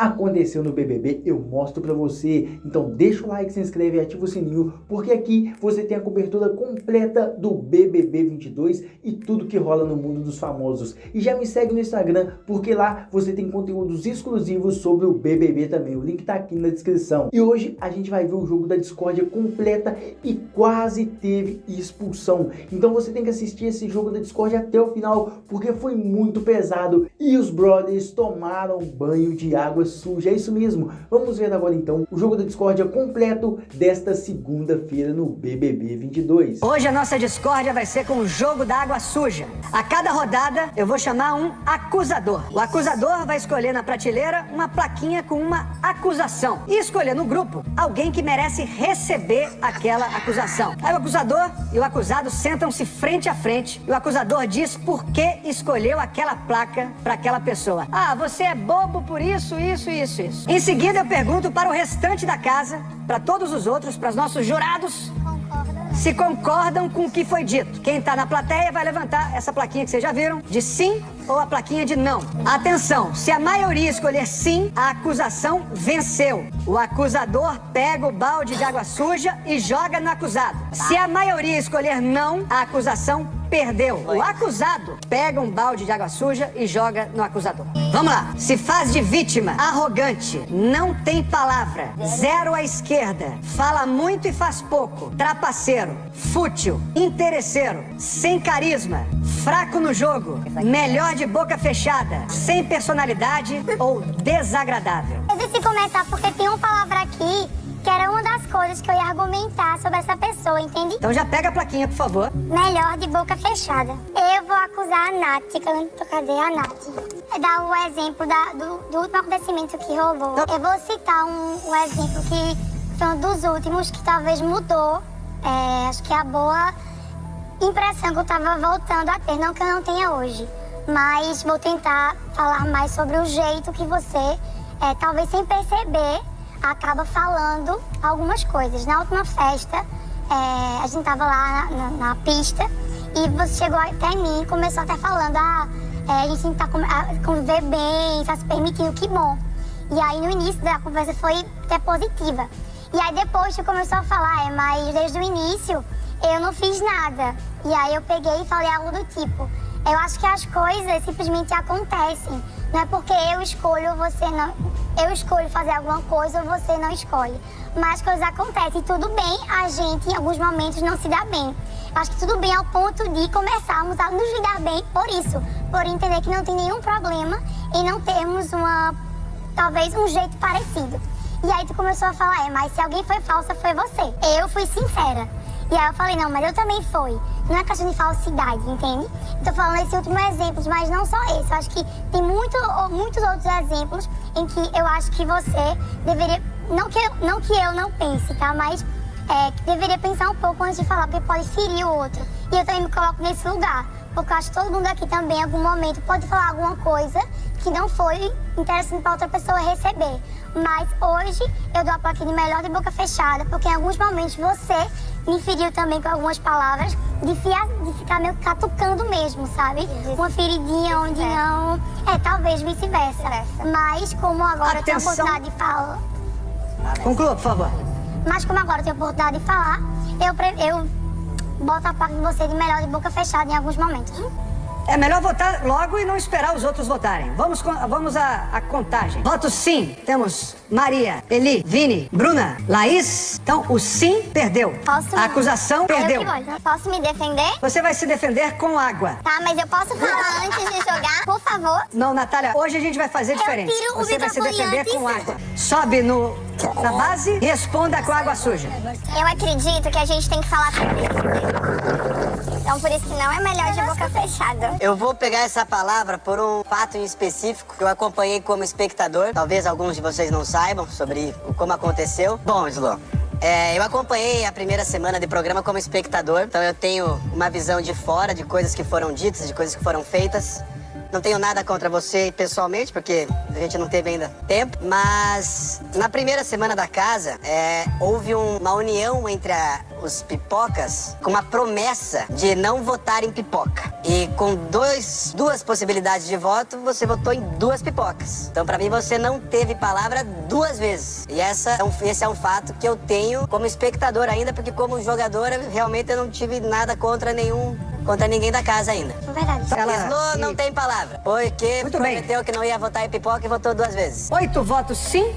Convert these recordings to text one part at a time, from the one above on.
aconteceu no BBB, eu mostro pra você. Então deixa o like, se inscreve e ativa o sininho, porque aqui você tem a cobertura completa do BBB 22 e tudo que rola no mundo dos famosos. E já me segue no Instagram, porque lá você tem conteúdos exclusivos sobre o BBB também. O link tá aqui na descrição. E hoje a gente vai ver o jogo da discórdia completa e quase teve expulsão. Então você tem que assistir esse jogo da discórdia até o final, porque foi muito pesado e os brothers tomaram banho de água suja. É isso mesmo. Vamos ver agora então o jogo da discórdia completo desta segunda-feira no BBB 22. Hoje a nossa discórdia vai ser com o jogo da água suja. A cada rodada eu vou chamar um acusador. O acusador vai escolher na prateleira uma plaquinha com uma acusação e escolher no grupo alguém que merece receber aquela acusação. Aí o acusador e o acusado sentam-se frente a frente e o acusador diz por que escolheu aquela placa para aquela pessoa. Ah, você é bobo por isso, isso, isso, isso. Em seguida eu pergunto para o restante da casa, para todos os outros, para os nossos jurados, se concordam com o que foi dito. Quem está na plateia vai levantar essa plaquinha que vocês já viram, de sim ou a plaquinha de não. Atenção, se a maioria escolher sim, a acusação venceu. O acusador pega o balde de água suja e joga no acusado. Se a maioria escolher não, a acusação perdeu. O acusado pega um balde de água suja e joga no acusador. Vamos lá. Se faz de vítima, arrogante, não tem palavra, zero à esquerda, fala muito e faz pouco, trapaceiro, fútil, interesseiro, sem carisma, fraco no jogo, melhor de boca fechada, sem personalidade ou desagradável. Eu decidi começar porque tem uma palavra aqui que era uma das coisas que eu ia argumentar sobre essa pessoa, entende? Então já pega a plaquinha, por favor. Melhor de boca fechada. Eu vou acusar a Nath, cadê a Nath? É dar o exemplo do último acontecimento que rolou. Eu vou citar um exemplo que foi um dos últimos que talvez mudou. Acho que a boa impressão que eu tava voltando a ter, não que eu não tenha hoje. Mas vou tentar falar mais sobre o jeito que você, talvez sem perceber, acaba falando algumas coisas. Na última festa, a gente tava lá na pista e você chegou até mim e começou até falando, a gente tá a conviver bem, tá se permitindo, que bom. E aí no início da conversa foi até positiva. E aí depois tu começou a falar, mas desde o início eu não fiz nada. E aí eu peguei e falei algo do tipo, eu acho que as coisas simplesmente acontecem. Não é porque eu escolho, você não... Eu escolho fazer alguma coisa ou você não escolhe. Mas as coisas acontecem e tudo bem a gente, em alguns momentos, não se dá bem. Eu acho que tudo bem ao ponto de começarmos a nos lidar bem por isso. Por entender que não tem nenhum problema em não termos talvez um jeito parecido. E aí tu começou a falar, mas se alguém foi falsa, foi você. Eu fui sincera. E aí eu falei, não, mas eu também fui. Não é questão de falsidade, entende? Eu tô falando esse último exemplo, mas não só esse. Eu acho que tem muitos outros exemplos em que eu acho que você deveria... Não que eu não pense, tá? Mas que deveria pensar um pouco antes de falar, porque pode ferir o outro. E eu também me coloco nesse lugar. Porque eu acho que todo mundo aqui também, em algum momento, pode falar alguma coisa que não foi interessante para outra pessoa receber. Mas hoje eu dou a plaquinha de melhor de boca fechada, porque em alguns momentos você me feriu também com algumas palavras de ficar meio catucando mesmo, sabe? Uma feridinha onde não... talvez vice-versa. Mas como agora eu tenho a oportunidade de falar... Conclua, por favor. Mas como agora eu tenho a oportunidade de falar, eu boto a placa de você de melhor de boca fechada em alguns momentos. É melhor votar logo e não esperar os outros votarem. Vamos à contagem. Votos sim. Temos Maria, Eli, Vini, Bruna, Laís. Então, o sim perdeu. A acusação perdeu. Posso me defender? Você vai se defender com água. Tá, mas eu posso falar antes de jogar, por favor? Não, Natália, hoje a gente vai fazer diferente. Você vai se defender antes. com água. Sobe na base e responda com água suja. Eu acredito que a gente tem que falar sobre isso. Então, por isso que não é melhor de boca fechada. Eu vou pegar essa palavra por um fato em específico que eu acompanhei como espectador. Talvez alguns de vocês não saibam sobre como aconteceu. Bom, Slo, eu acompanhei a primeira semana de programa como espectador. Então eu tenho uma visão de fora de coisas que foram ditas, de coisas que foram feitas. Não tenho nada contra você pessoalmente, porque a gente não teve ainda tempo. Mas na primeira semana da casa, houve uma união entre os pipocas com uma promessa de não votar em pipoca. E com duas possibilidades de voto, você votou em 2 pipocas. Então, pra mim, você não teve palavra 2 vezes. E esse é um fato que eu tenho como espectador ainda, porque como jogadora, realmente eu não tive nada contra ninguém da casa ainda. Verdade. Slo não tem palavra, porque prometeu que não ia votar em pipoca e votou 2 vezes. 8 votos sim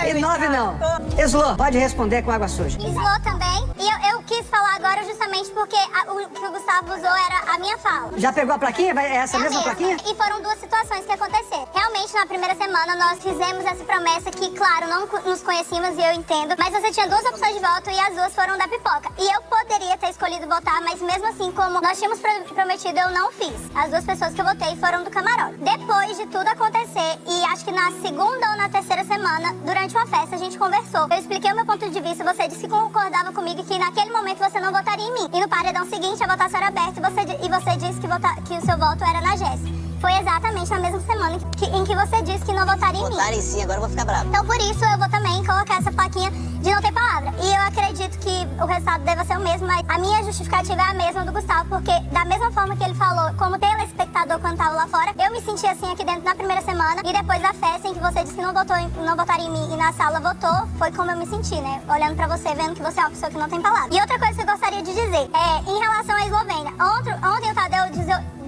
e 9 não. Slo, pode responder com água suja. Slo também. E eu quis falar agora justamente porque o que o Gustavo usou era a minha fala. Já pegou a plaquinha? É essa mesma plaquinha? E foram 2 situações que aconteceram. Realmente, na primeira semana, nós fizemos essa promessa que, claro, não nos conhecíamos e eu entendo, mas você tinha 2 opções de voto e as 2 foram da pipoca. E eu poderia ter escolhido votar, mas mesmo assim, como nós tínhamos prometido, eu não fiz. As 2 pessoas que eu votei foram do camarote. Depois de tudo acontecer, e acho que na segunda ou na terceira semana, durante uma festa, a gente conversou. Eu expliquei o meu ponto de vista, você disse que concordava comigo e que naquele momento você não votaria em mim. E no paredão seguinte, a votação era aberta e você disse que o seu voto era na Jéssica. Foi exatamente na mesma semana em que você disse que não votaria em mim. Votar em sim, agora eu vou ficar bravo. Então, por isso, eu vou também colocar essa plaquinha de não ter palavra. E eu acredito que o resultado deva ser o mesmo, mas a minha justificativa é a mesma do Gustavo, porque da mesma forma que ele falou, como telespectador quando tava lá fora, eu me senti assim aqui dentro na primeira semana, e depois da festa em que você disse que não votaria em mim e na sala votou, foi como eu me senti, né? Olhando pra você, vendo que você é uma pessoa que não tem palavra. E outra coisa que eu gostaria de dizer, em relação à Eslovênia, ontem o Tadeu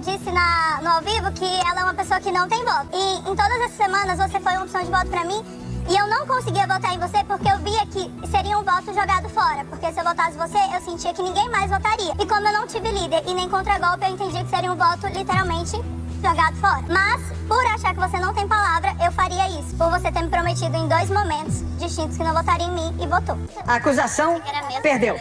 disse no ao vivo que ela é uma pessoa que não tem voto. E em todas essas semanas você foi uma opção de voto pra mim e eu não conseguia votar em você porque eu via que seria um voto jogado fora. Porque se eu votasse você, eu sentia que ninguém mais votaria. E como eu não tive líder e nem contragolpe, eu entendi que seria um voto literalmente jogado fora. Mas, por achar que você não tem palavra, eu faria isso. Por você ter me prometido em 2 momentos distintos que não votaria em mim e votou. A acusação perdeu.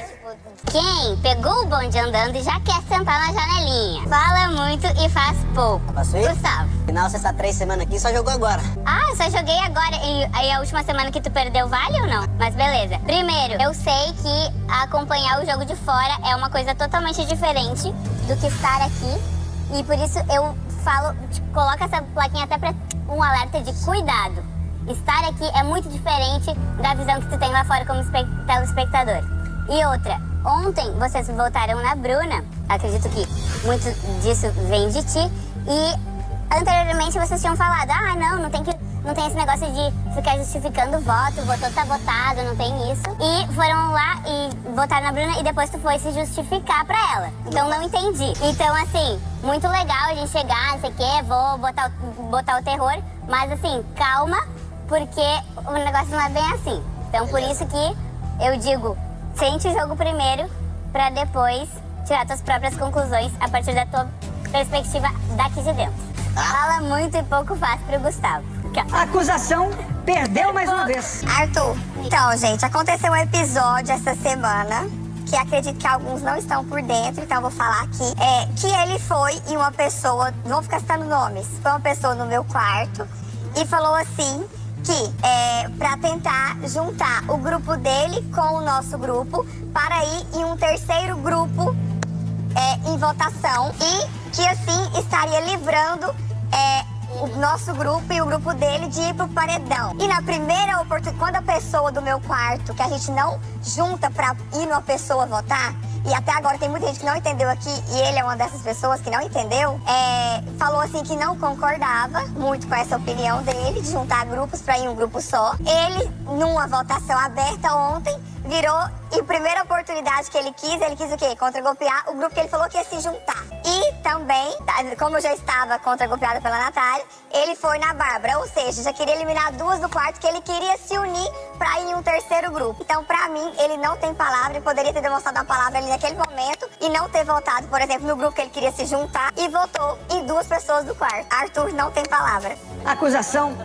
Quem pegou o bonde andando e já quer sentar na janelinha. Fala muito e faz pouco. Posso ir? Gustavo. Afinal, você está 3 semanas aqui e só jogou agora. Ah, eu só joguei agora. E aí a última semana que tu perdeu vale ou não? Mas beleza. Primeiro, eu sei que acompanhar o jogo de fora é uma coisa totalmente diferente do que estar aqui. E por isso eu falo, coloca essa plaquinha até pra um alerta de cuidado. Estar aqui é muito diferente da visão que tu tem lá fora como telespectador. E outra, ontem vocês votaram na Bruna, acredito que muito disso vem de ti, e anteriormente vocês tinham falado, não tem esse negócio de ficar justificando o voto, o voto tá votado, não tem isso. E foram lá e votaram na Bruna e depois tu foi se justificar pra ela. Então não entendi. Então assim, muito legal a gente chegar, não sei o quê, vou botar o terror, mas assim, calma, porque o negócio não é bem assim. Então por isso que eu digo, sente o jogo primeiro, pra depois tirar suas próprias conclusões a partir da tua perspectiva daqui de dentro. Fala muito e pouco faz pro Gustavo. A acusação perdeu mais uma vez. Arthur, então, gente, aconteceu um episódio essa semana que acredito que alguns não estão por dentro, então eu vou falar aqui. Que ele foi e uma pessoa, não vou ficar citando nomes, foi uma pessoa no meu quarto e falou assim que para tentar juntar o grupo dele com o nosso grupo para ir em um terceiro grupo em votação e que assim estaria livrando o nosso grupo e o grupo dele de ir pro paredão. E na primeira oportunidade, quando a pessoa do meu quarto, que a gente não junta pra ir numa pessoa votar, e até agora tem muita gente que não entendeu aqui, e ele é uma dessas pessoas que não entendeu, falou assim que não concordava muito com essa opinião dele, de juntar grupos pra ir em um grupo só. Ele, numa votação aberta ontem, virou, e a primeira oportunidade que ele quis o quê? Contra-golpear o grupo que ele falou que ia se juntar. E também, como eu já estava contra-golpeada pela Natália, ele foi na Bárbara, ou seja, já queria eliminar 2 do quarto, que ele queria se unir pra ir em um terceiro grupo. Então, pra mim, ele não tem palavra, ele poderia ter demonstrado uma palavra ali naquele momento e não ter votado, por exemplo, no grupo que ele queria se juntar e votou em 2 pessoas do quarto. Arthur não tem palavra. A acusação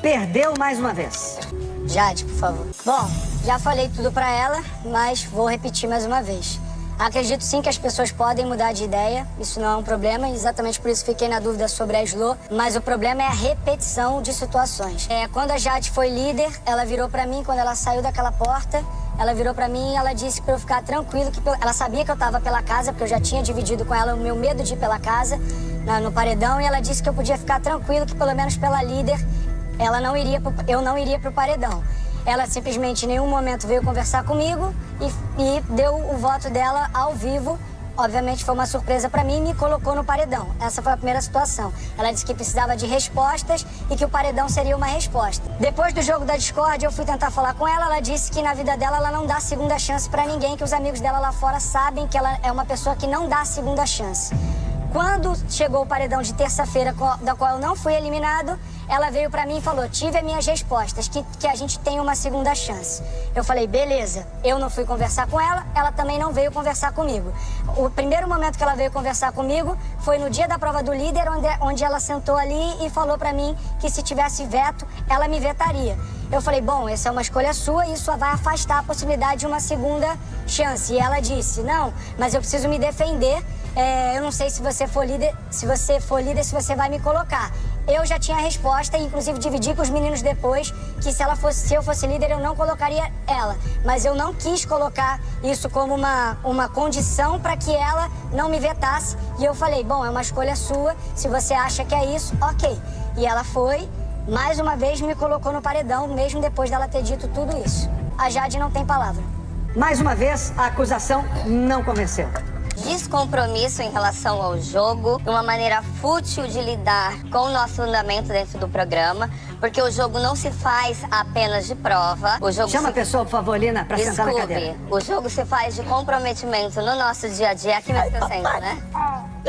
perdeu mais uma vez. Jade, por favor. Bom, já falei tudo pra ela, mas vou repetir mais uma vez. Acredito sim que as pessoas podem mudar de ideia, isso não é um problema, exatamente por isso fiquei na dúvida sobre a Slo, mas o problema é a repetição de situações. Quando a Jade foi líder, ela virou pra mim, quando ela saiu daquela porta, ela virou pra mim e ela disse pra eu ficar tranquilo, que ela sabia que eu tava pela casa, porque eu já tinha dividido com ela o meu medo de ir pela casa, no paredão e ela disse que eu podia ficar tranquilo, que pelo menos pela líder eu não iria pro paredão. Ela simplesmente em nenhum momento veio conversar comigo e deu o voto dela ao vivo. Obviamente foi uma surpresa pra mim e me colocou no paredão. Essa foi a primeira situação. Ela disse que precisava de respostas e que o paredão seria uma resposta. Depois do jogo da Discord, eu fui tentar falar com ela. Ela disse que na vida dela ela não dá segunda chance pra ninguém, que os amigos dela lá fora sabem que ela é uma pessoa que não dá segunda chance. Quando chegou o paredão de terça-feira, da qual eu não fui eliminado, ela veio pra mim e falou, tive as minhas respostas, que a gente tem uma segunda chance. Eu falei, beleza. Eu não fui conversar com ela, ela também não veio conversar comigo. O primeiro momento que ela veio conversar comigo foi no dia da prova do líder, onde ela sentou ali e falou pra mim que se tivesse veto, ela me vetaria. Eu falei, bom, essa é uma escolha sua e isso só vai afastar a possibilidade de uma segunda chance. E ela disse, não, mas eu preciso me defender. Eu não sei se você for líder, se você vai me colocar. Eu já tinha a resposta e inclusive dividi com os meninos depois que se eu fosse líder eu não colocaria ela. Mas eu não quis colocar isso como uma condição para que ela não me vetasse. E eu falei, bom, é uma escolha sua, se você acha que é isso, ok. E ela foi, mais uma vez me colocou no paredão, mesmo depois dela ter dito tudo isso. A Jade não tem palavra. Mais uma vez, a acusação não convenceu. Descompromisso em relação ao jogo, uma maneira fútil de lidar com o nosso andamento dentro do programa, porque o jogo não se faz apenas de prova. O jogo Chama a pessoa, por favor, Lina, pra sentar na cadeira. O jogo se faz de comprometimento no nosso dia a dia. Aqui mesmo que eu sento, né?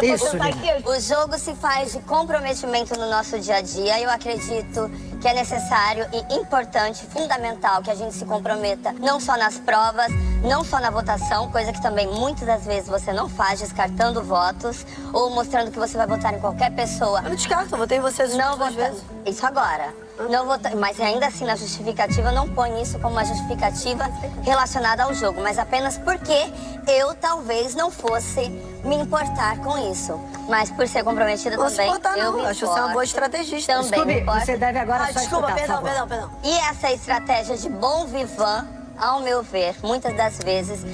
Isso, Lina. O jogo se faz de comprometimento no nosso dia a dia. Eu acredito que é necessário e importante, fundamental, que a gente se comprometa não só nas provas, não só na votação, coisa que também muitas das vezes você não faz, descartando votos ou mostrando que você vai votar em qualquer pessoa. Eu não descarto, eu votei em vocês duas vezes. Isso agora. Não vota, mas ainda assim na justificativa eu não ponho isso como uma justificativa relacionada ao jogo, mas apenas porque eu talvez não fosse me importar com isso. Mas por ser comprometida não também, importar, eu não. me Acho que você é uma boa estrategista. Também Scooby, você deve agora só desculpa, escutar, perdão. E essa estratégia de bom vivan, ao meu ver, muitas das vezes,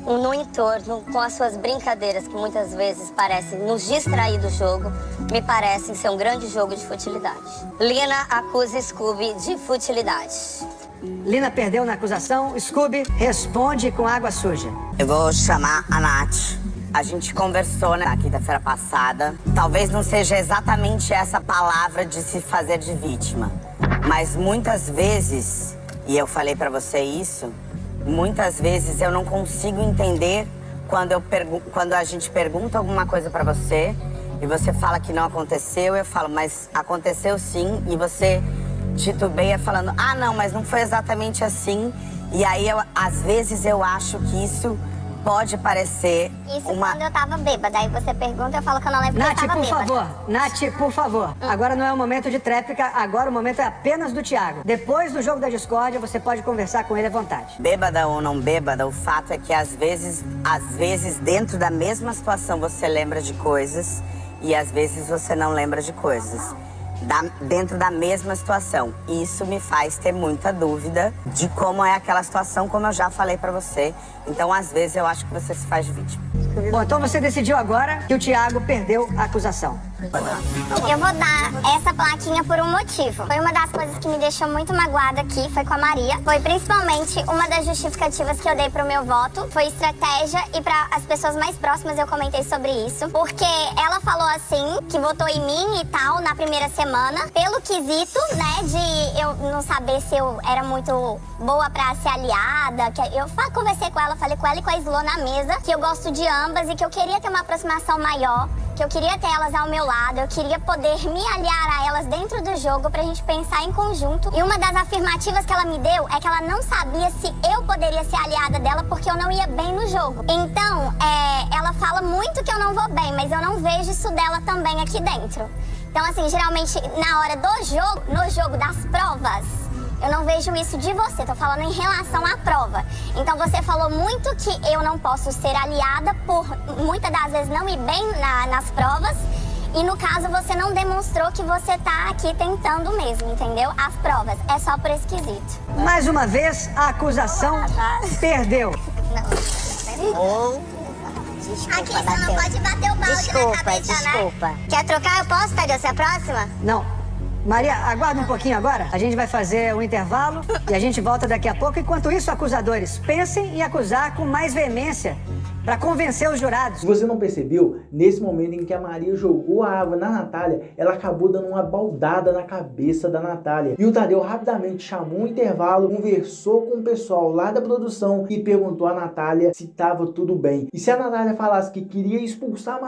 no entorno, com as suas brincadeiras, que muitas vezes parecem nos distrair do jogo, me parecem ser um grande jogo de futilidade. Lina acusa Scooby de futilidade. Lina perdeu na acusação, Scooby responde com água suja. Eu vou chamar a Nath. A gente conversou na quinta-feira passada. Talvez não seja exatamente essa palavra de se fazer de vítima. Mas muitas vezes, e eu falei pra você isso, muitas vezes eu não consigo entender quando a gente pergunta alguma coisa pra você e você fala que não aconteceu, eu falo, mas aconteceu sim, e você titubeia falando, ah não, mas não foi exatamente assim. E aí, às vezes eu acho que isso pode parecer Isso quando eu tava bêbada. Aí você pergunta, eu falo que eu não lembro que eu tava bêbada. Nath, por favor. Agora não é o momento de tréplica, agora o momento é apenas do Thiago. Depois do jogo da discórdia, você pode conversar com ele à vontade. Bêbada ou não bêbada, o fato é que às vezes dentro da mesma situação você lembra de coisas e às vezes você não lembra de coisas. Dentro da mesma situação. E isso me faz ter muita dúvida de como é aquela situação, como eu já falei pra você. Então, às vezes, eu acho que você se faz de vítima. Bom, então você decidiu agora que o Thiago perdeu a acusação. Eu vou dar essa plaquinha por um motivo. Foi uma das coisas que me deixou muito magoada aqui, foi com a Maria. Foi principalmente uma das justificativas que eu dei pro meu voto. Foi estratégia e para as pessoas mais próximas eu comentei sobre isso. Porque ela falou assim, que votou em mim e tal na primeira semana. Pelo quesito, né, de eu não saber se eu era muito boa pra ser aliada. Eu conversei com ela, falei com ela e com a Slo na mesa, que eu gosto de ambas e que eu queria ter uma aproximação maior. Que eu queria ter elas ao meu lado, eu queria poder me aliar a elas dentro do jogo pra gente pensar em conjunto. E uma das afirmativas que ela me deu é que ela não sabia se eu poderia ser aliada dela porque eu não ia bem no jogo. Então, ela fala muito que eu não vou bem, mas eu não vejo isso dela também aqui dentro. Então, assim, geralmente na hora do jogo, no jogo das provas, eu não vejo isso de você, tô falando em relação à prova. Então você falou muito que eu não posso ser aliada por muitas das vezes não ir bem nas provas. E no caso você não demonstrou que você tá aqui tentando mesmo, entendeu? As provas, é só por esse quesito. Mais uma vez, a acusação perdeu. Desculpa, Aqui você não pode bater o balde na cabeça, desculpa. né? Quer trocar? Eu posso, Tadeu? Você é a próxima? Não. Maria, aguarda um pouquinho agora. A gente vai fazer um intervalo e a gente volta daqui a pouco. Enquanto isso, acusadores, pensem em acusar com mais veemência para convencer os jurados. Se você não percebeu, nesse momento em que a Maria jogou a água na Natália, ela acabou dando uma baldada na cabeça da Natália. E o Tadeu rapidamente chamou um intervalo, conversou com o pessoal lá da produção e perguntou a Natália se estava tudo bem. E se a Natália falasse que queria expulsar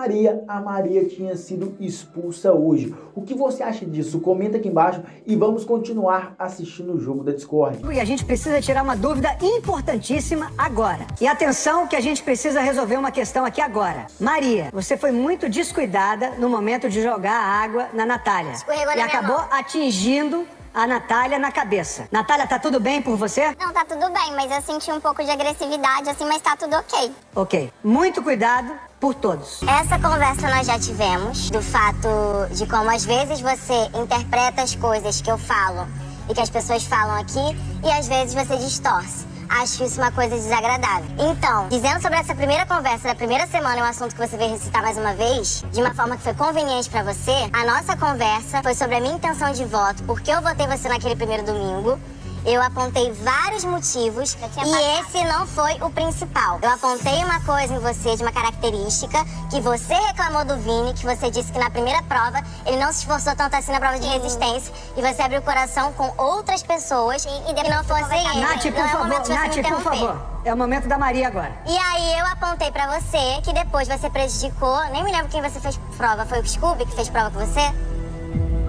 a Maria tinha sido expulsa hoje. O que você acha disso? Comenta aqui embaixo e vamos continuar assistindo o jogo da Discord. E a gente precisa tirar uma dúvida importantíssima agora. E atenção que a gente precisa resolver uma questão aqui agora. Maria, você foi muito descuidada no momento de jogar a água na Natália. Escorregou e na minha acabou mão. atingindo a Natália na cabeça. Natália, tá tudo bem por você? Não, tá tudo bem, mas eu senti um pouco de agressividade, assim, mas tá tudo ok. Ok. Muito cuidado por todos. Essa conversa nós já tivemos, do fato de como às vezes você interpreta as coisas que eu falo e que as pessoas falam aqui, e às vezes você distorce. Acho isso uma coisa desagradável. Então, dizendo sobre essa primeira conversa da primeira semana, é um assunto que você veio recitar mais uma vez, de uma forma que foi conveniente pra você, a nossa conversa foi sobre a minha intenção de voto, porque eu votei você naquele primeiro domingo. Eu apontei vários motivos e esse não foi o principal. Eu apontei uma coisa em você, de uma característica, que você reclamou do Vini, que você disse que na primeira prova ele não se esforçou tanto assim na prova de resistência e você abriu o coração com outras pessoas e que não fosse ele. Nath, por Não é o favor, momento de você me Nath, por interromper. favor. É o momento da Maria agora. E aí eu apontei pra você que depois você prejudicou, nem me lembro quem você fez prova, foi o Scooby que fez prova com você?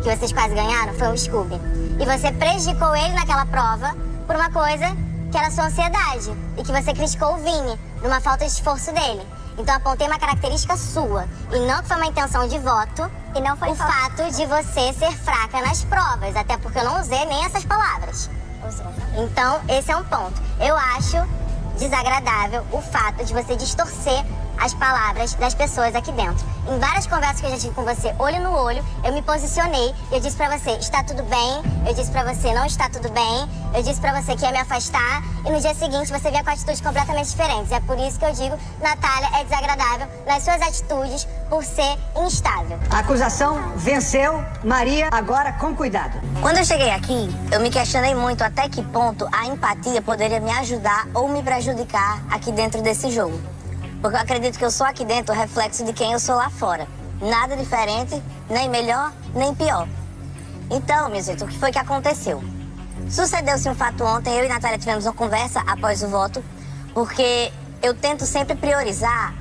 Que vocês quase ganharam? Foi o Scooby. E você prejudicou ele naquela prova por uma coisa que era sua ansiedade. E que você criticou o Vini, numa falta de esforço dele. Então eu apontei uma característica sua. E não que foi uma intenção de voto. E não foi o fato de você ser fraca nas provas. Até porque eu não usei nem essas palavras. Então, esse é um ponto. Eu acho desagradável o fato de você distorcer as palavras das pessoas aqui dentro. Em várias conversas que eu já tive com você, olho no olho, eu me posicionei, eu disse pra você, está tudo bem, eu disse pra você, não está tudo bem, eu disse pra você que ia me afastar, e no dia seguinte você veio com atitudes completamente diferentes. É por isso que eu digo, Natália é desagradável nas suas atitudes por ser instável. A acusação venceu. Maria, agora com cuidado. Quando eu cheguei aqui, eu me questionei muito até que ponto a empatia poderia me ajudar ou me prejudicar aqui dentro desse jogo. Porque eu acredito que eu sou aqui dentro o reflexo de quem eu sou lá fora. Nada diferente, nem melhor, nem pior. Então, minha gente, o que foi que aconteceu? Sucedeu-se um fato ontem, eu e Natália tivemos uma conversa após o voto, porque eu tento sempre priorizar,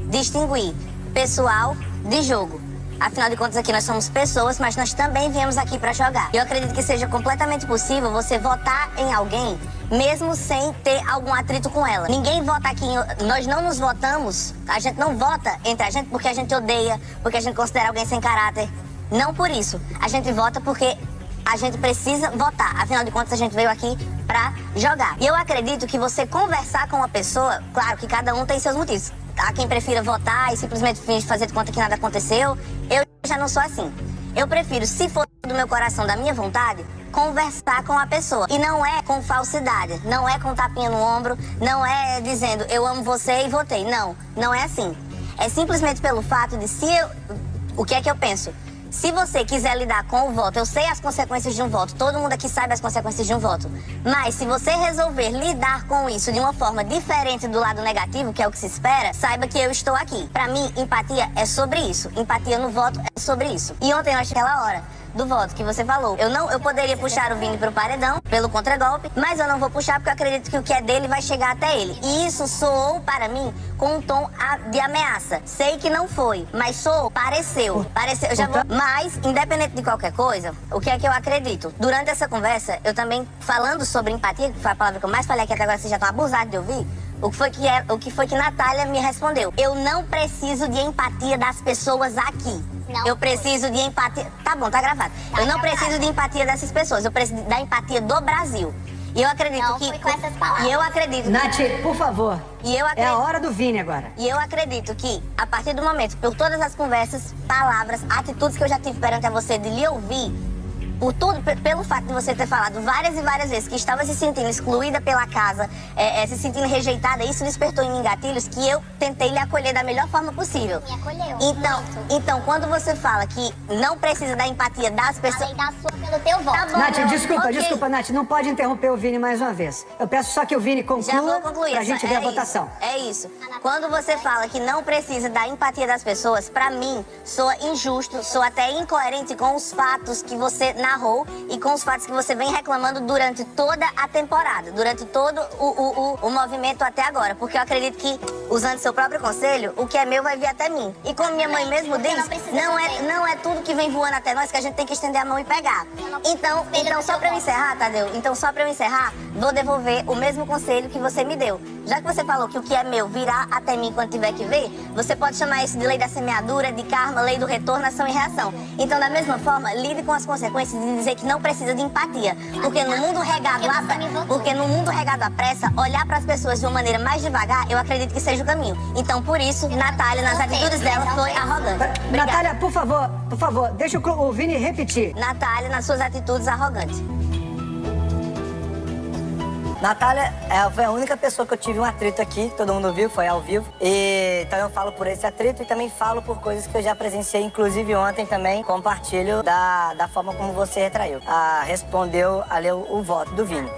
distinguir pessoal de jogo. Afinal de contas, aqui nós somos pessoas, mas nós também viemos aqui para jogar. Eu acredito que seja completamente possível você votar em alguém, mesmo sem ter algum atrito com ela. Ninguém vota aqui, nós não nos votamos, a gente não vota entre a gente porque a gente odeia, porque a gente considera alguém sem caráter. Não por isso. A gente vota porque a gente precisa votar. Afinal de contas, a gente veio aqui pra jogar. E eu acredito que você conversar com uma pessoa, claro que cada um tem seus motivos. Há quem prefira votar e simplesmente fazer de conta que nada aconteceu. Eu já não sou assim. Eu prefiro, se for do meu coração, da minha vontade, conversar com a pessoa. E não é com falsidade, não é com tapinha no ombro, não é dizendo eu amo você e votei. Não, não é assim. É simplesmente pelo fato de o que é que eu penso? Se você quiser lidar com o voto, eu sei as consequências de um voto, todo mundo aqui sabe as consequências de um voto. Mas se você resolver lidar com isso de uma forma diferente do lado negativo, que é o que se espera, saiba que eu estou aqui. Pra mim, empatia é sobre isso. Empatia no voto é sobre isso. E ontem nós tivemos aquela hora do voto que você falou. Eu poderia puxar o Vini pro paredão, pelo contragolpe, mas eu não vou puxar porque eu acredito que o que é dele vai chegar até ele. E isso soou para mim com um tom de ameaça. Sei que não foi, mas soou, pareceu. Eu já vou. Mas, independente de qualquer coisa, o que é que eu acredito? Durante essa conversa, eu também, falando sobre empatia, que foi a palavra que eu mais falei aqui até agora, vocês já estão abusados de ouvir, o que foi que Natália me respondeu? Eu não preciso de empatia das pessoas aqui. Não. Eu preciso de empatia. Tá bom, tá gravado. Eu não preciso de empatia dessas pessoas. Eu preciso da empatia do Brasil. E eu acredito Não que. foi com essas palavras. E eu acredito. Nath, por favor. E eu É acredito. a hora do Vini agora. E eu acredito que, a partir do momento, por todas as conversas, palavras, atitudes que eu já tive perante a você de lhe ouvir, pelo fato de você ter falado várias e várias vezes que estava se sentindo excluída pela casa, se sentindo rejeitada, isso despertou em mim gatilhos que eu tentei lhe acolher da melhor forma possível. Me acolheu. Então, quando você fala que não precisa da empatia das pessoas... Além da sua pelo teu voto. Tá bom, Nath, não, desculpa, ok. desculpa, Nath, não pode interromper o Vini mais uma vez. Eu peço só que o Vini Já conclua vou concluir. pra gente ver a votação. É isso. Quando você fala que não precisa da empatia das pessoas, pra mim, soa injusto, soa até incoerente com os fatos que você narrou e com os fatos que você vem reclamando durante toda a temporada, durante todo o movimento até agora. Porque eu acredito que, usando seu próprio conselho, o que é meu vai vir até mim. E como minha mãe mesmo diz, não é tudo que vem voando até nós que a gente tem que estender a mão e pegar. Então só pra eu encerrar, Tadeu, vou devolver o mesmo conselho que você me deu. Já que você falou que o que é meu virá até mim quando tiver que ver, você pode chamar isso de lei da semeadura, de karma, lei do retorno, ação e reação. Então, da mesma forma, lide com as consequências de dizer que não precisa de empatia. Porque no mundo regado à pressa, olhar para as pessoas de uma maneira mais devagar, eu acredito que seja o caminho. Então, por isso, Natália, nas atitudes dela, foi arrogante. Obrigada. Natália, por favor, deixa o Vini repetir. Natália, nas suas atitudes, arrogante. Natália foi a única pessoa que eu tive um atrito aqui, todo mundo viu, foi ao vivo. E então eu falo por esse atrito e também falo por coisas que eu já presenciei, inclusive ontem também compartilho da forma como você retraiu. Respondeu ali o voto do Vini.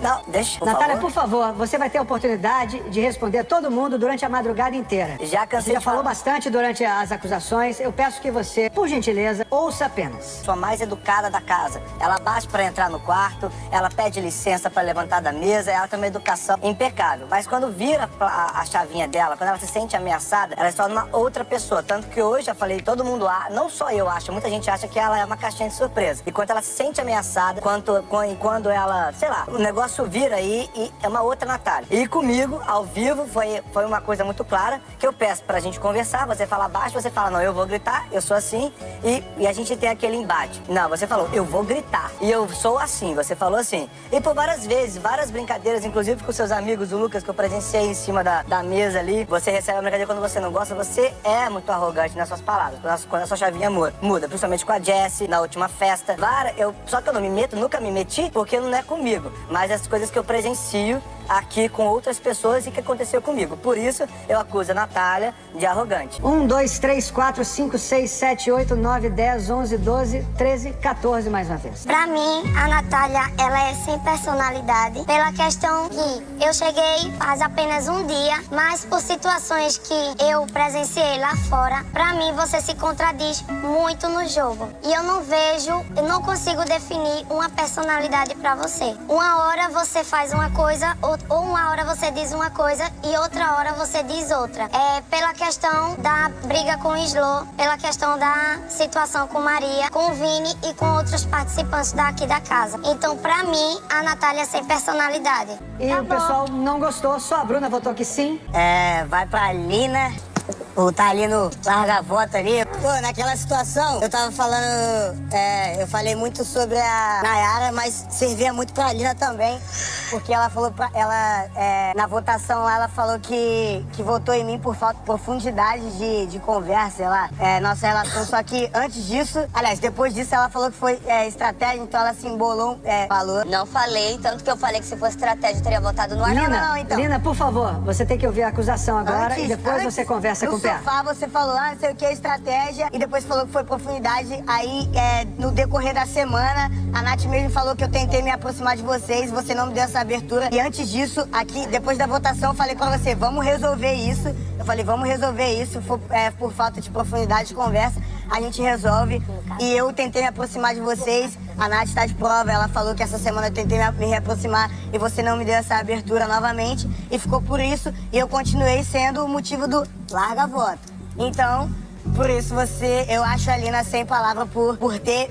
Não, deixa, por Natália, favor. por favor, você vai ter a oportunidade de responder a todo mundo durante a madrugada inteira. Já cansei Você já de falou falar. bastante durante as acusações. Eu peço que você, por gentileza, ouça apenas. Sou a mais educada da casa. Ela bate pra entrar no quarto, ela pede licença pra levantar da mesa, ela tem uma educação impecável. Mas quando vira a chavinha dela, quando ela se sente ameaçada, ela se torna uma outra pessoa. Tanto que hoje eu falei, todo mundo, não só eu acho, muita gente acha que ela é uma caixinha de surpresa. E quando ela se sente ameaçada, quando ela, sei lá, o negócio vira aí e é uma outra Natália. E comigo, ao vivo, foi uma coisa muito clara, que eu peço pra gente conversar, você fala baixo, você fala, não, eu vou gritar, eu sou assim, e a gente tem aquele embate. Não, você falou, eu vou gritar, e eu sou assim, você falou assim. E por várias vezes, várias brincadeiras, inclusive com seus amigos, o Lucas, que eu presenciei em cima da mesa ali, você recebe a brincadeira quando você não gosta, você é muito arrogante nas suas palavras, quando a sua chavinha muda, principalmente com a Jessie, na última festa. Só que eu não me meto, nunca me meti, porque não é comigo, mas as coisas que eu presencio aqui com outras pessoas e que aconteceu comigo. Por isso, eu acuso a Natália de arrogante. 1, 2, 3, 4, 5, 6, 7, 8, 9, 10, 11, 12, 13, 14 mais uma vez. Pra mim, a Natália, ela é sem personalidade, pela questão que eu cheguei faz apenas um dia, mas por situações que eu presenciei lá fora, pra mim você se contradiz muito no jogo. E eu não consigo definir uma personalidade pra você. Uma hora você faz uma coisa, ou uma hora você diz uma coisa e outra hora você diz outra. Pela questão da briga com o Slo, pela questão da situação com Maria, com o Vini e com outros participantes daqui da casa. Então, pra mim, a Natália é sem personalidade. E Tá o bom. pessoal não gostou, só a Bruna votou que sim. Vai pra Lina. Tá ali no larga-voto ali. Pô, naquela situação, eu tava falando, eu falei muito sobre a Nayara, mas servia muito pra Lina também, porque ela falou, na votação lá, ela falou que votou em mim por falta de profundidade de conversa, sei lá, nossa relação. Só que antes disso, aliás, depois disso, ela falou que foi estratégia, então ela se embolou, falou. Não falei, tanto que eu falei que se fosse estratégia, eu teria votado no Arthur. Não, então. Lina, por favor, você tem que ouvir a acusação agora e depois você conversa com o No PA. sofá você falou, não sei o que, estratégia, e depois falou que foi profundidade. Aí, no decorrer da semana, a Nath mesmo falou que eu tentei me aproximar de vocês, você não me deu essa abertura. E antes disso, aqui, depois da votação, eu falei pra você, vamos resolver isso. Eu falei, vamos resolver isso, por falta de profundidade de conversa, a gente resolve. E eu tentei me aproximar de vocês, a Nath tá de prova, ela falou que essa semana eu tentei me reaproximar e você não me deu essa abertura novamente. E ficou por isso, e eu continuei sendo o motivo do larga-voto. Então, por isso eu acho a Lina sem palavra por ter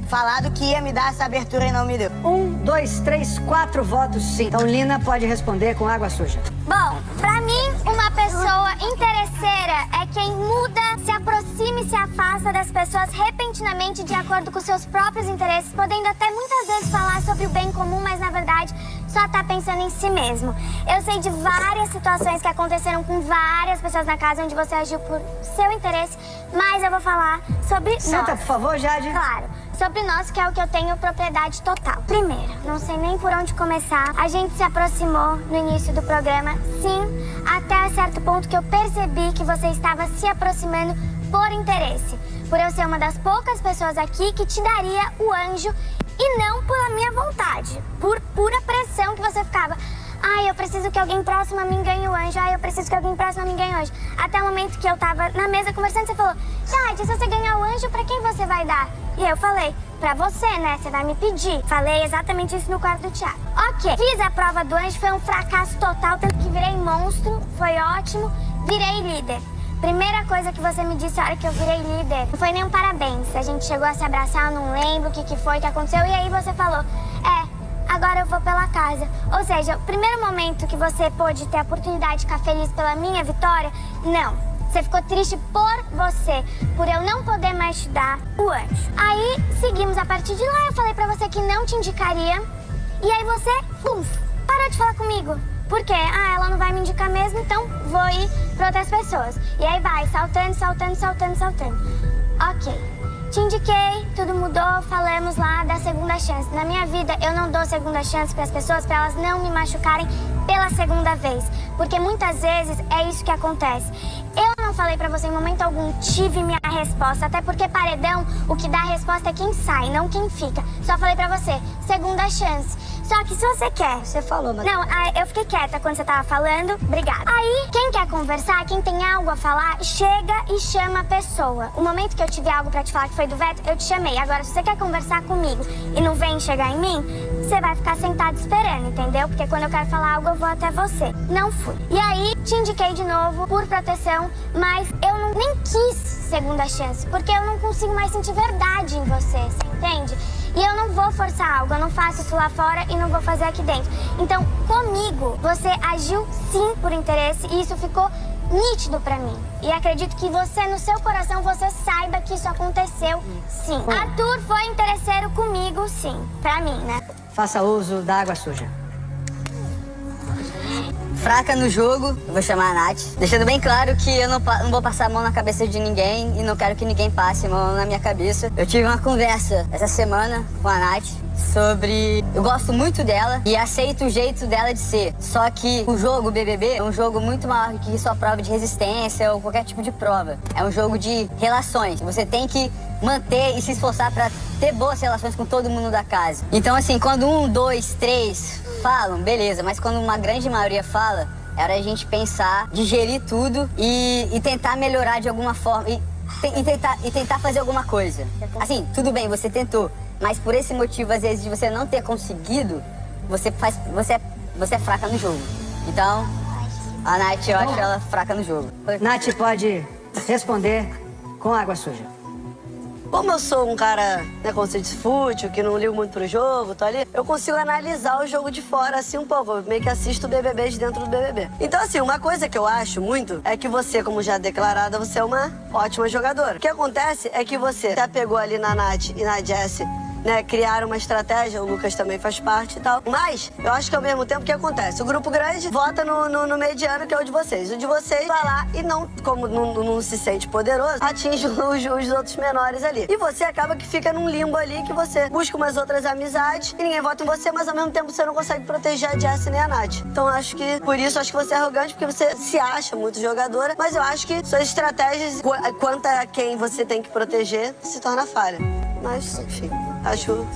falado que ia me dar essa abertura e não me deu. 1, 2, 3, 4 votos sim. Então Lina pode responder com água suja. Bom, pra mim, uma pessoa interesseira é quem muda, se aproxima e se afasta das pessoas repentinamente de acordo com seus próprios interesses, podendo até muitas vezes falar sobre o bem comum, mas na verdade só tá pensando em si mesmo. Eu sei de várias situações que aconteceram com várias pessoas na casa onde você agiu por seu interesse, mas eu vou falar sobre Senta, nós. por favor, Jade. Claro. sobre nós, que é o que eu tenho propriedade total. Primeiro, não sei nem por onde começar, a gente se aproximou no início do programa, sim, até certo ponto que eu percebi que você estava se aproximando por interesse, por eu ser uma das poucas pessoas aqui que te daria o anjo e não pela minha vontade, por pura pressão que você ficava. Ai, eu preciso que alguém próximo a mim ganhe o anjo. Ai, eu preciso que alguém próximo a mim ganhe o anjo. Até o momento que eu tava na mesa conversando, você falou: Jade, se você ganhar o anjo, pra quem você vai dar? E eu falei: pra você, né? Você vai me pedir. Falei exatamente isso no quarto do Thiago. Ok, fiz a prova do anjo, foi um fracasso total, tanto que virei monstro, foi ótimo, virei líder. Primeira coisa que você me disse a hora que eu virei líder, não foi nem um parabéns. A gente chegou a se abraçar, eu não lembro o que foi que aconteceu. E aí você falou: agora eu vou pela casa. Ou seja, o primeiro momento que você pôde ter a oportunidade de ficar feliz pela minha vitória, não. Você ficou triste por você, por eu não poder mais te dar o anjo. Aí, seguimos a partir de lá, eu falei pra você que não te indicaria. E aí você, parou de falar comigo. Por quê? Ela não vai me indicar mesmo, então vou ir pra outras pessoas. E aí vai, saltando. Ok. Te indiquei, tudo mudou, falamos lá da segunda chance. Na minha vida, eu não dou segunda chance para as pessoas, para elas não me machucarem pela segunda vez. Porque muitas vezes é isso que acontece. Eu não falei pra você em momento algum, tive minha resposta. Até porque paredão, o que dá a resposta é quem sai, não quem fica. Só falei pra você, segunda chance. Só que se você quer... Você falou, mas... Não, eu fiquei quieta quando você tava falando. Obrigada. Aí, quem quer conversar, quem tem algo a falar, chega e chama a pessoa. O momento que eu tive algo pra te falar que foi do veto, eu te chamei. Agora, se você quer conversar comigo e não vem chegar em mim, você vai ficar sentado esperando, entendeu? Porque quando eu quero falar algo, eu vou até você. Não fui. E aí, te indiquei de novo por proteção, mas eu nem quis segunda chance, porque eu não consigo mais sentir verdade em você entende? E eu não vou forçar algo, eu não faço isso lá fora e não vou fazer aqui dentro. Então, comigo, você agiu sim por interesse e isso ficou nítido pra mim. E acredito que você, no seu coração, você saiba que isso aconteceu sim. Arthur foi interesseiro comigo sim, pra mim, né? Faça uso da água suja. Fraca no jogo, eu vou chamar a Nath. Deixando bem claro que eu não vou passar a mão na cabeça de ninguém e não quero que ninguém passe a mão na minha cabeça. Eu tive uma conversa essa semana com a Nath sobre... Eu gosto muito dela e aceito o jeito dela de ser. Só que o jogo BBB é um jogo muito maior que só prova de resistência ou qualquer tipo de prova. É um jogo de relações. Você tem que manter e se esforçar pra ter boas relações com todo mundo da casa. Então, assim, quando 1, 2, 3 falam, beleza. Mas quando uma grande maioria fala, era a gente pensar, digerir tudo e tentar melhorar de alguma forma. E tentar fazer alguma coisa. Assim, tudo bem, você tentou. Mas por esse motivo, às vezes, de você não ter conseguido, você é fraca no jogo. Então, a Nath, eu acho ela fraca no jogo. Nath pode responder com água suja. Como eu sou um cara, né, como você disse, fútil, que não ligo muito pro jogo, tô ali, eu consigo analisar o jogo de fora, assim, um pouco. Eu meio que assisto BBBs dentro do BBB. Então, assim, uma coisa que eu acho muito é que você, como já declarada, você é uma ótima jogadora. O que acontece é que você se apegou ali na Nath e na Jessie, né, criaram uma estratégia, o Lucas também faz parte e tal. Mas, eu acho que ao mesmo tempo, o que acontece? O grupo grande vota no mediano, que é o de vocês. O de vocês vai lá e não, como não se sente poderoso, atinge os outros menores ali. E você acaba que fica num limbo ali, que você busca umas outras amizades e ninguém vota em você, mas ao mesmo tempo você não consegue proteger a Jessie nem a Nath. Então, acho que, por isso, acho que você é arrogante, porque você se acha muito jogadora, mas eu acho que suas estratégias, quanto a quem você tem que proteger, se torna falha. Mas, enfim, acho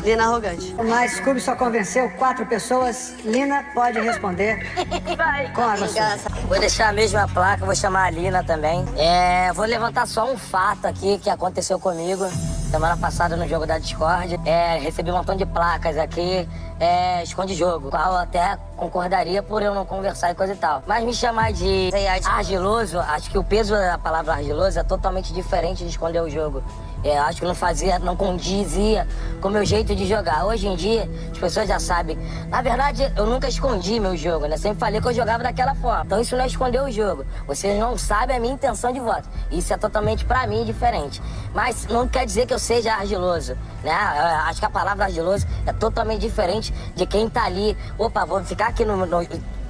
Lina arrogante. Mas Scooby só convenceu 4 pessoas. Lina pode responder com água suja. Vou deixar a mesma placa, vou chamar a Lina também. Vou levantar só um fato aqui que aconteceu comigo semana passada no jogo da Discord. Recebi um montão de placas aqui, esconde jogo, qual eu até concordaria por eu não conversar e coisa e tal. Mas me chamar de argiloso, acho que o peso da palavra argiloso é totalmente diferente de esconder o jogo. Acho que não condizia com o meu jeito de jogar. Hoje em dia, as pessoas já sabem. Na verdade, eu nunca escondi meu jogo, né? Sempre falei que eu jogava daquela forma. Então isso não é esconder o jogo. Vocês não sabem a minha intenção de voto. Isso é totalmente, pra mim, diferente. Mas não quer dizer que eu seja argiloso, né? Acho que a palavra argiloso é totalmente diferente de quem tá ali. Opa, vou ficar aqui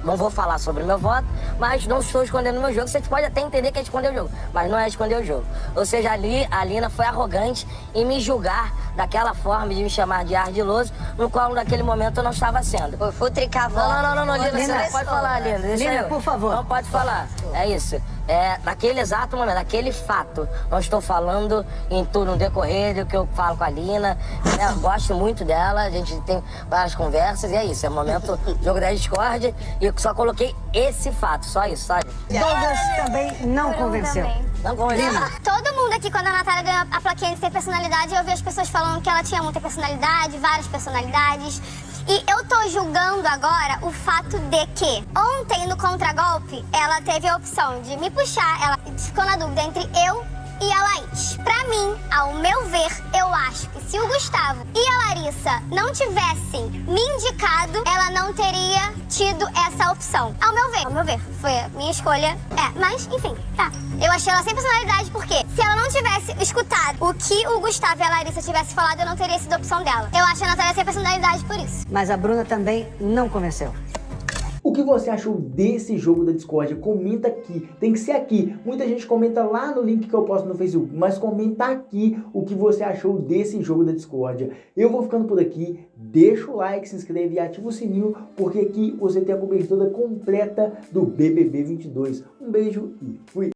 não vou falar sobre o meu voto, mas não estou escondendo o meu jogo. Você pode até entender que é esconder o jogo, mas não é esconder o jogo. Ou seja, ali a Lina foi arrogante em me julgar daquela forma de me chamar de ardiloso, no qual naquele momento eu não estava sendo. Por futricar a voz. Não, Lina, você não pode falar, Lina. Deixa Lina, eu. por favor. Não pode falar. É isso. Naquele exato momento, naquele fato, não estou falando em tudo no decorrer do que eu falo com a Lina. Eu gosto muito dela, a gente tem várias conversas e é isso. É o momento jogo da discórdia e eu só coloquei esse fato, só isso, sabe? Douglas também não convenceu. Não convenceu. Todo mundo aqui, quando a Natália ganhou a plaquinha de ter personalidade, eu vi as pessoas falando que ela tinha muita personalidade, várias personalidades. E eu tô julgando agora o fato de que ontem no contragolpe ela teve a opção de me puxar, ela ficou na dúvida entre eu e a Laís. Pra mim, ao meu ver, eu acho que se o Gustavo e a Larissa não tivessem me indicado, ela não teria tido essa opção. Ao meu ver, foi a minha escolha. Mas enfim, tá. Eu achei ela sem personalidade porque se ela não tivesse escutado o que o Gustavo e a Larissa tivessem falado, eu não teria sido a opção dela. Eu acho a Natália sem personalidade por isso. Mas a Bruna também não convenceu. O que você achou desse jogo da discórdia? Comenta aqui, tem que ser aqui. Muita gente comenta lá no link que eu posto no Facebook, mas comenta aqui o que você achou desse jogo da discórdia. Eu vou ficando por aqui, deixa o like, se inscreve e ativa o sininho, porque aqui você tem a cobertura completa do BBB 22. Um beijo e fui!